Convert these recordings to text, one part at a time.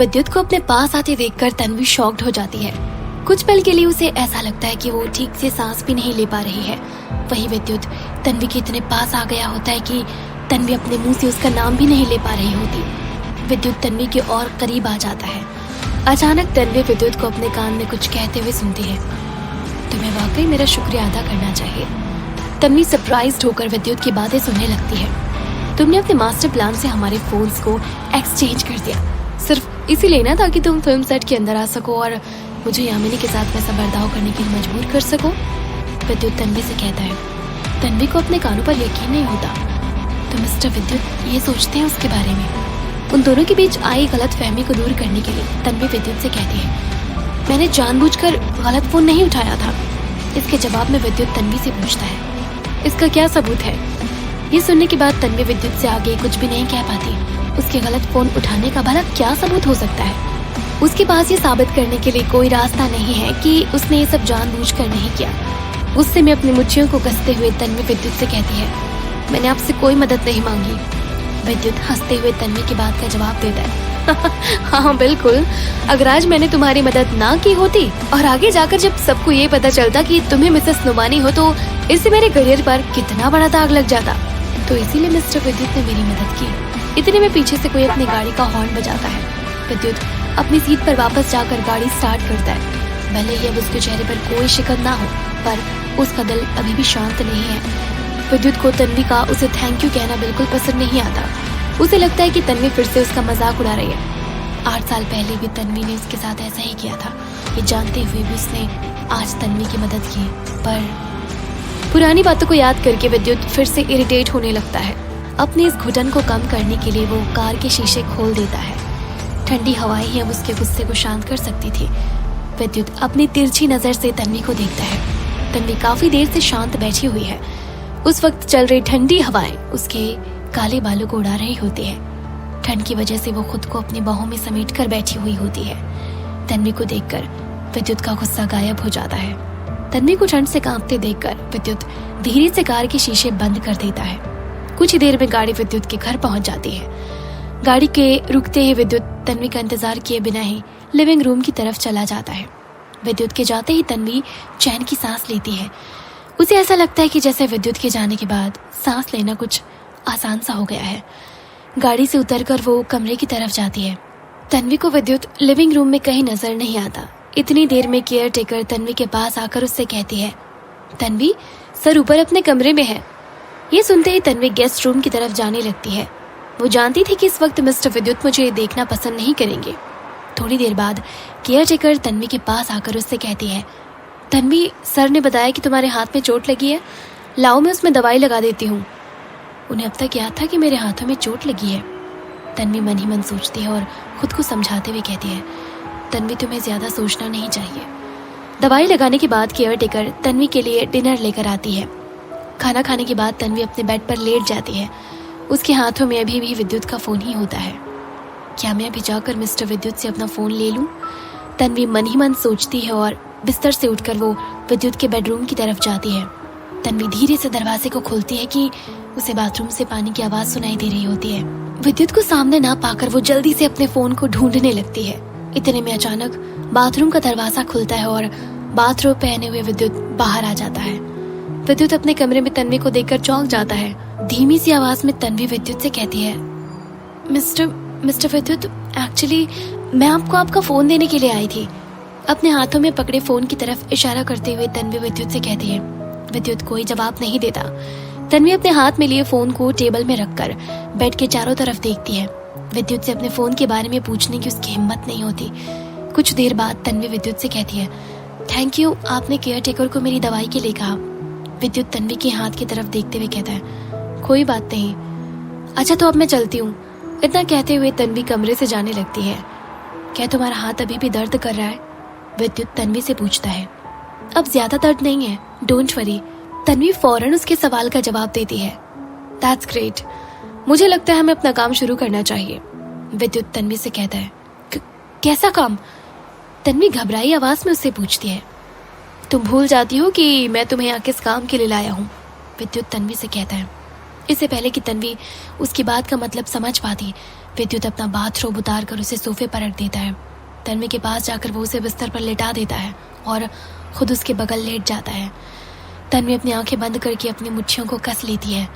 विद्युत को अपने पास आते देखकर तन्वी शॉक्ड हो जाती है। कुछ पल के लिए उसे ऐसा लगता है कि वो ठीक से सांस भी नहीं ले पा रही है। वही विद्युत तन्वी के इतने पास आ गया होता है कि तन्वी अपने मुंह से उसका नाम भी नहीं ले पा रही होती। विद्युत तन्वी के और करीब आ जाता है। अचानक तन्वी विद्युत को अपने कान में कुछ कहते हुए सुनती है। तुम्हें वाकई मेरा शुक्रिया अदा करना चाहिए। तन्वी सरप्राइज्ड होकर विद्युत की बातें सुनने लगती है। तुमने अपने मास्टर प्लान से हमारे फोन्स को एक्सचेंज कर दिया, सिर्फ इसीलिए ना ताकि तुम फिल्म सेट के अंदर आ सको और मुझे यामिनी के साथ वैसा बर्ताव करने के लिए मजबूर कर सको। विद्युत तन्वी से कहता है। तन्वी को अपने कानों पर यकीन नहीं होता। तो मिस्टर विद्युत ये सोचते हैं उसके बारे में। उन दोनों के बीच आई गलत फहमी को दूर करने के लिए तन्वी विद्युत से कहती है, मैंने जानबूझकर गलत फोन नहीं उठाया था। इसके जवाब में विद्युत तन्वी से पूछता है, इसका क्या सबूत है? ये सुनने के बाद तन्वी विद्युत से आगे कुछ भी नहीं कह पाती। उसके गलत फोन उठाने का भला क्या सबूत हो सकता है? उसके पास ये साबित करने के लिए कोई रास्ता नहीं है कि उसने ये सब जानबूझकर नहीं किया। गुस्से में अपनी मुट्ठियों को कसते हुए तन्वी विद्युत से कहती है, मैंने आपसे कोई मदद नहीं मांगी। विद्युत हंसते हुए तन्वी की बात का जवाब देता है। हाँ बिल्कुल, अगर आज मैंने तुम्हारी मदद ना की होती और आगे जाकर जब सबको ये पता चलता कि तुम्हें मिसेस नुमानी हो तो इससे मेरे करियर पर कितना बड़ा दाग लग जाता। तो इसीलिए मिस्टर विद्युत ने मेरी मदद की। इतने में पीछे से कोई अपनी गाड़ी का हॉर्न बजाता है। विद्युत अपनी सीट पर वापस जाकर गाड़ी स्टार्ट करता है। भले ही अब उसके चेहरे पर कोई शिकन ना हो, पर उसका दिल अभी भी शांत नहीं है। विद्युत को तन्वी का उसे थैंक यू कहना बिल्कुल पसंद नहीं आता। उसे लगता है कि तन्वी फिर से उसका मजाक उड़ा रही है। 8 साल पहले भी तन्वी ने उसके साथ ऐसा ही किया था। ये जानते हुए भी उसने आज तन्वी की मदद की। पर पुरानी बातों को याद करके विद्युत फिर से इरिटेट होने लगता है। अपनी इस घुटन को कम करने के लिए वो कार के शीशे खोल देता है। ठंडी हवाएं ही अब उसके गुस्से को शांत कर सकती थी। विद्युत अपनी तिरछी नजर से तन्वी को देखता है। तन्वी काफी देर से शांत बैठी हुई है। उस वक्त चल रही ठंडी हवाएं उसके काले बालों को उड़ा रही होती है। ठंड की वजह से वो खुद को अपनी बाहों में समेट कर बैठी हुई होती है। तन्वी को देखकर विद्युत का गुस्सा गायब हो जाता है। तन्वी को ठंड से कांपते देखकर विद्युत धीरे से कार के शीशे बंद कर देता है। कुछ ही देर में गाड़ी विद्युत के घर पहुंच जाती है। गाड़ी के रुकते ही विद्युत तन्वी का इंतजार किए बिना ही लिविंग रूम की तरफ चला जाता है। विद्युत के जाते ही तन्वी चैन की सांस लेती है। उसे ऐसा लगता है कि जैसे विद्युत के जाने के बाद सांस लेना कुछ आसान सा हो गया है। गाड़ी से उतरकर वो कमरे की तरफ जाती है। तन्वी को विद्युत लिविंग रूम में कहीं नजर नहीं आता। इतनी देर में केयर टेकर तन्वी के पास आकर उससे कहती है, तन्वी सर ऊपर अपने कमरे में है। ये सुनते ही तन्वी गेस्ट रूम की तरफ जाने लगती है। वो जानती थी कि इस वक्त मिस्टर विद्युत मुझे देखना पसंद नहीं करेंगे। थोड़ी देर बाद केयर टेकर तन्वी के पास आकर उससे कहती है, तन्वी सर ने बताया कि तुम्हारे हाथ में चोट लगी है, लाओ मैं उसमें दवाई लगा देती हूँ। उन्हें अब तक याद था कि मेरे हाथों में चोट लगी है। तन्वी मन ही मन सोचती है और खुद को समझाते हुए कहती है, तन्वी तुम्हें ज्यादा सोचना नहीं चाहिए। दवाई लगाने के बाद केयर टेकर तन्वी के लिए डिनर लेकर आती है। खाना खाने के बाद तन्वी अपने बेड पर लेट जाती है। उसके हाथों में अभी भी विद्युत का फोन ही होता है। क्या मैं अभी जाकर मिस्टर विद्युत से अपना फोन ले लूं? तन्वी मन ही मन सोचती है और बिस्तर से उठकर वो विद्युत के बेडरूम की तरफ जाती है। तन्वी धीरे से दरवाजे को खोलती है कि उसे बाथरूम से पानी की आवाज सुनाई दे रही होती है। विद्युत को सामने ना पाकर वो जल्दी से अपने फोन को ढूंढने लगती है। इतने में अचानक बाथरूम का दरवाजा खुलता है और बाथरोब पहने हुए विद्युत बाहर आ जाता है। विद्युत अपने कमरे में तन्वी को देखकर चौंक जाता है। धीमी सी आवाज में तन्वी विद्युत से कहती है, मिस्टर विद्युत, एक्चुअली मैं आपको आपका फोन देने के लिए आई थी। अपने हाथों में पकड़े फोन की तरफ इशारा करते हुए तन्वी विद्युत से कहती है। विद्युत कोई जवाब नहीं देता। तन्वी अपने हाथ में लिए फोन को टेबल में रखकर बेड के चारों तरफ देखती है। विद्युत से अपने फोन के बारे में पूछने की उसकी हिम्मत नहीं होती। कुछ देर बाद तन्वी विद्युत से कहती है, थैंक यू, आपने केयर टेकर को मेरी दवाई के लिए कहा। विद्युत तन्वी के हाथ की तरफ देखते हुए कहता है, कोई बात नहीं, अच्छा तो अब मैं चलती हूँ। इतना कहते हुए तन्वी कमरे से जाने लगती है। क्या तुम्हारा हाथ अभी भी दर्द कर रहा है? विद्युत तन्वी से पूछता है। अब ज्यादा दर्द नहीं है, डोंट वरी। तन्वी फौरन उसके सवाल का जवाब देती है। दैट्स ग्रेट, मुझे लगता है हमें अपना काम शुरू करना चाहिए। विद्युत तन्वी से कहता है, कैसा काम? तन्वी घबराई आवाज में उससे पूछती है। तुम भूल जाती हो कि मैं तुम्हें यहाँ किस काम के लिए लाया हूँ? विद्युत तन्वी से कहता है। इससे पहले कि तन्वी उसकी बात का मतलब समझ पाती, विद्युत अपना बाथरोब उतार कर उसे सोफे पर रख देता है। तन्वी के पास जाकर वो उसे बिस्तर पर लेटा देता है और खुद उसके बगल लेट जाता है। तन्वी अपनी आंखें बंद करके अपनी मुट्ठियों को कस लेती है।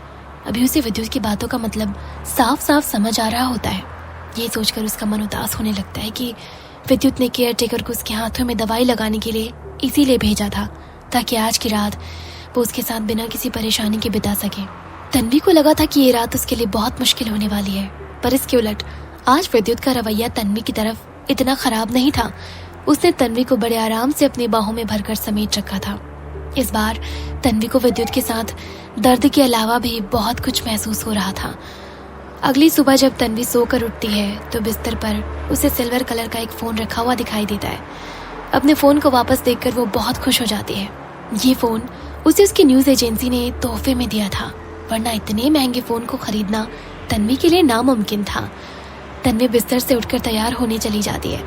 अभी उसे विद्युत की बातों का मतलब साफ साफ समझ आ रहा होता है। ये सोचकर उसका मन उदास होने लगता है कि विद्युत ने केयर टेकर को उसके हाथों में दवाई लगाने के लिए इसीलिए भेजा था, ताकि आज की रात वो उसके साथ बिना किसी परेशानी के बिता सके। तन्वी को लगा था कि ये रात उसके लिए बहुत मुश्किल होने वाली है, पर इसके उलट आज विद्युत का रवैया तन्वी की तरफ इतना खराब नहीं था। उसने तन्वी को बड़े आराम से अपनी बाहों में भरकर समेट रखा था। इस बार तन्वी को विद्युत के साथ दर्द के अलावा भी बहुत कुछ महसूस हो रहा था। अगली सुबह जब तन्वी सोकर उठती है तो बिस्तर पर उसे सिल्वर कलर का एक फ़ोन रखा हुआ दिखाई देता है। अपने फ़ोन को वापस देखकर वो बहुत खुश हो जाती है। ये फ़ोन उसे उसकी न्यूज़ एजेंसी ने तोहफे में दिया था, वरना इतने महंगे फ़ोन को खरीदना तन्वी के लिए नामुमकिन था। तन्वी बिस्तर से उठकर तैयार होने चली जाती है।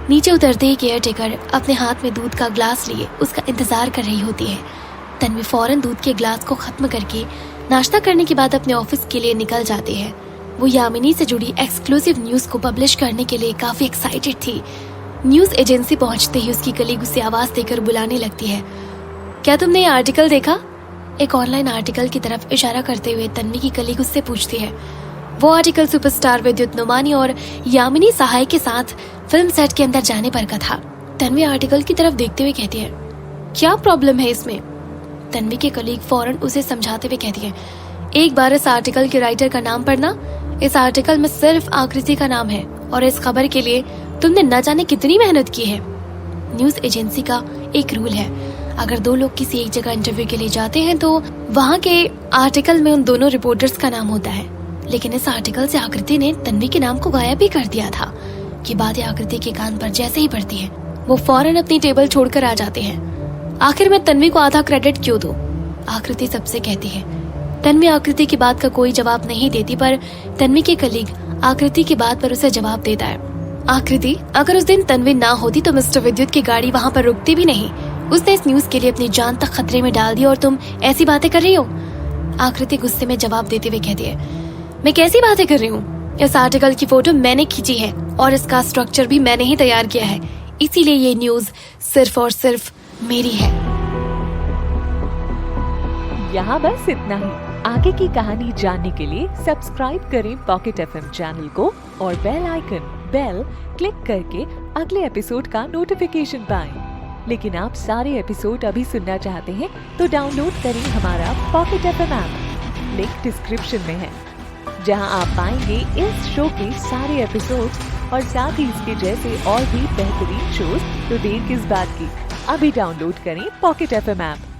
नीचे उतरते ही केयर टेकर अपने हाथ में दूध का ग्लास लिए उसका इंतजार कर रही होती है। तन्वी फौरन दूध के ग्लास को खत्म करके नाश्ता करने के बाद अपने ऑफिस के लिए निकल जाती है। वो यामिनी से जुड़ी एक्सक्लूसिव न्यूज़ को पब्लिश करने के लिए काफ़ी एक्साइटेड थी। न्यूज़ एजेंसी पहुंचते ही उसकी कलीग उसे आवाज़ देकर बुलाने लगती है। क्या तुमने ये आर्टिकल देखा? एक ऑनलाइन आर्टिकल की तरफ इशारा करते हुए तन्वी की कलीग उससे पूछती है। वो आर्टिकल सुपरस्टार विद्युत नुमानी और यामिनी सहाय के साथ फिल्म सेट के अंदर जाने पर का था। तन्वी आर्टिकल की तरफ देखते हुए कहती है, क्या प्रॉब्लम है इसमें? तन्वी के कलीग फौरन उसे समझाते हुए कहती है, एक बार इस आर्टिकल के राइटर का नाम पढ़ना। इस आर्टिकल में सिर्फ आकृति का नाम है और इस खबर के लिए तुमने न जाने कितनी मेहनत की है। न्यूज़ एजेंसी का एक रूल है, अगर दो लोग किसी एक जगह इंटरव्यू के लिए जाते हैं तो वहाँ के आर्टिकल में उन दोनों रिपोर्टर्स का नाम होता है। लेकिन इस आर्टिकल से आकृति ने तन्वी के नाम को गायब भी कर दिया था। ये बातें आकृति के कान पर जैसे ही पड़ती है, वो फौरन अपनी टेबल छोड़कर आ जाते हैं। आखिर मैं तन्वी को आधा क्रेडिट क्यों दूं? आकृति सबसे कहती है। तन्वी आकृति की बात का कोई जवाब नहीं देती, पर तन्वी के कलीग आकृति की बात पर उसे जवाब देता है। आकृति, अगर उस दिन तन्वी ना होती तो मिस्टर विद्युत की गाड़ी वहाँ पर रुकती भी नहीं। उसने इस न्यूज़ के लिए अपनी जान तक खतरे में डाल दी और तुम ऐसी बातें कर रही हो? आकृति गुस्से में जवाब देते हुए कहती है, मैं कैसी बातें कर रही हूँ? इस आर्टिकल की फोटो मैंने खींची है और इसका स्ट्रक्चर भी मैंने ही तैयार किया है, इसीलिए ये न्यूज़ सिर्फ और सिर्फ मेरी है। यहाँ बस इतना ही। आगे की कहानी जानने के लिए सब्सक्राइब करें पॉकेट FM चैनल को और बेल क्लिक करके अगले एपिसोड का नोटिफिकेशन पाएं। लेकिन आप सारे एपिसोड अभी सुनना चाहते हैं तो डाउनलोड करें हमारा pocket FM app, link description में है, जहां आप पाएंगे इस शो के सारे एपिसोड्स और साथ ही इसके जैसे और भी बेहतरीन शोज। तो देर किस बात की, अभी डाउनलोड करें पॉकेट FM ऐप।